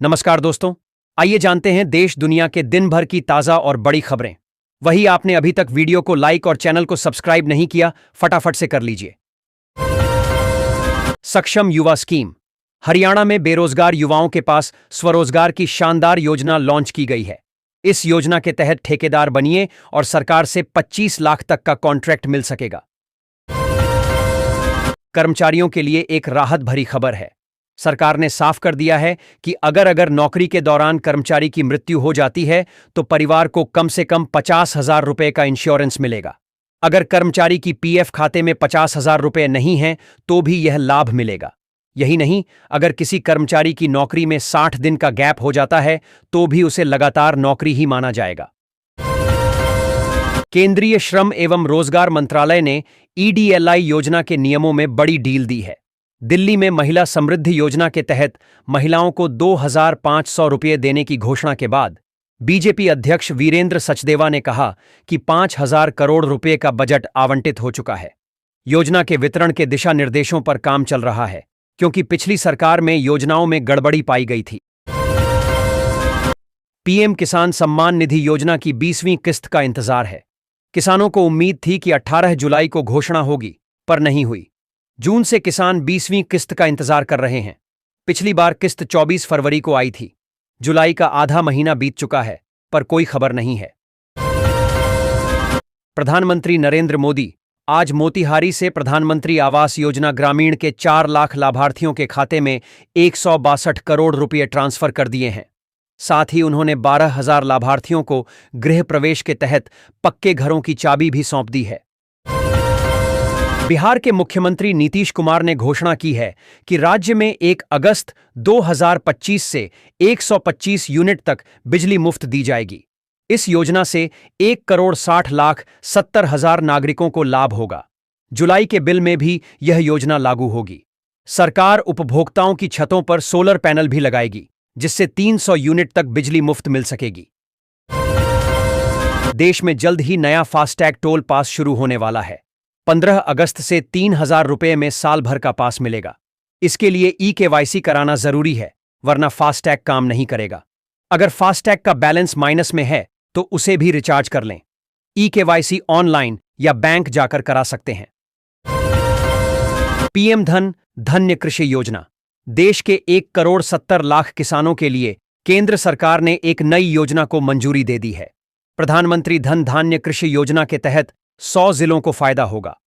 नमस्कार दोस्तों, आइए जानते हैं देश दुनिया के दिन भर की ताजा और बड़ी खबरें। वही आपने अभी तक वीडियो को लाइक और चैनल को सब्सक्राइब नहीं किया, फटाफट से कर लीजिए। सक्षम युवा स्कीम। हरियाणा में बेरोजगार युवाओं के पास स्वरोजगार की शानदार योजना लॉन्च की गई है। इस योजना के तहत ठेकेदार बनिए और सरकार से 25 लाख तक का कॉन्ट्रैक्ट मिल सकेगा। कर्मचारियों के लिए एक राहत भरी खबर है। सरकार ने साफ कर दिया है कि अगर नौकरी के दौरान कर्मचारी की मृत्यु हो जाती है तो परिवार को कम से कम 50,000 रुपए का इंश्योरेंस मिलेगा। अगर कर्मचारी की पीएफ खाते में 50,000 रुपए नहीं हैं तो भी यह लाभ मिलेगा। यही नहीं, अगर किसी कर्मचारी की नौकरी में 60 दिन का गैप हो जाता है तो भी उसे लगातार नौकरी ही माना जाएगा। केंद्रीय श्रम एवं रोजगार मंत्रालय ने ईडीएलआई योजना के नियमों में बड़ी ढील दी है। दिल्ली में महिला समृद्धि योजना के तहत महिलाओं को 2,500 रुपये देने की घोषणा के बाद बीजेपी अध्यक्ष वीरेंद्र सचदेवा ने कहा कि 5,000 करोड़ रुपये का बजट आवंटित हो चुका है। योजना के वितरण के दिशा निर्देशों पर काम चल रहा है, क्योंकि पिछली सरकार में योजनाओं में गड़बड़ी पाई गई थी। पीएम किसान सम्मान निधि योजना की 20वीं किस्त का इंतजार है। किसानों को उम्मीद थी कि 18 जुलाई को घोषणा होगी, पर नहीं हुई। जून से किसान 20वीं किस्त का इंतजार कर रहे हैं। पिछली बार किस्त 24 फरवरी को आई थी। जुलाई का आधा महीना बीत चुका है, पर कोई खबर नहीं है। प्रधानमंत्री नरेंद्र मोदी आज मोतिहारी से प्रधानमंत्री आवास योजना ग्रामीण के 4 लाख लाभार्थियों के खाते में 162 करोड़ रुपये ट्रांसफर कर दिए हैं। साथ ही उन्होंने 12,000 लाभार्थियों को गृह प्रवेश के तहत पक्के घरों की चाबी भी सौंप दी है। बिहार के मुख्यमंत्री नीतीश कुमार ने घोषणा की है कि राज्य में 1 अगस्त 2025 से 125 यूनिट तक बिजली मुफ्त दी जाएगी। इस योजना से 1,60,70,000 नागरिकों को लाभ होगा। जुलाई के बिल में भी यह योजना लागू होगी। सरकार उपभोक्ताओं की छतों पर सोलर पैनल भी लगाएगी, जिससे 300 यूनिट तक बिजली मुफ्त मिल सकेगी। देश में जल्द ही नया फास्टैग टोल पास शुरू होने वाला है। 15 अगस्त से 3,000 रुपये में साल भर का पास मिलेगा। इसके लिए ई-केवाईसी कराना जरूरी है, वरना फास्टैग काम नहीं करेगा। अगर फास्टैग का बैलेंस माइनस में है तो उसे भी रिचार्ज कर लें। ई-केवाईसी ऑनलाइन या बैंक जाकर करा सकते हैं। पीएम धन्य कृषि योजना। देश के 1,70,00,000 किसानों के लिए केंद्र सरकार ने एक नई योजना को मंजूरी दे दी है। प्रधानमंत्री धान्य कृषि योजना के तहत 100 जिलों को फायदा होगा।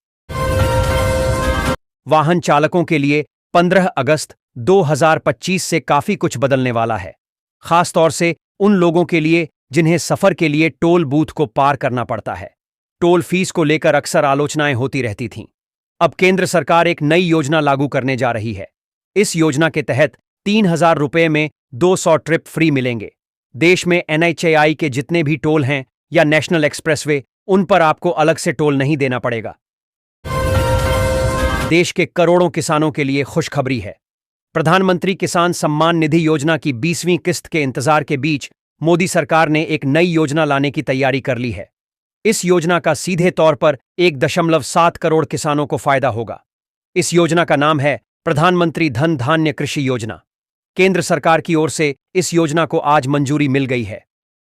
वाहन चालकों के लिए 15 अगस्त 2025 से काफी कुछ बदलने वाला है, खासतौर से उन लोगों के लिए जिन्हें सफर के लिए टोल बूथ को पार करना पड़ता है। टोल फीस को लेकर अक्सर आलोचनाएं होती रहती थीं। अब केंद्र सरकार एक नई योजना लागू करने जा रही है। इस योजना के तहत 3,000 रुपये में 200 ट्रिप फ्री मिलेंगे। देश में NHAI के जितने भी टोल हैं या नेशनल एक्सप्रेसवे, उन पर आपको अलग से टोल नहीं देना पड़ेगा। देश के करोड़ों किसानों के लिए खुशखबरी है। प्रधानमंत्री किसान सम्मान निधि योजना की 20वीं किस्त के इंतजार के बीच मोदी सरकार ने एक नई योजना लाने की तैयारी कर ली है। इस योजना का सीधे तौर पर 1.7 करोड़ किसानों को फायदा होगा। इस योजना का नाम है प्रधानमंत्री धान्य कृषि योजना। केंद्र सरकार की ओर से इस योजना को आज मंजूरी मिल गई है।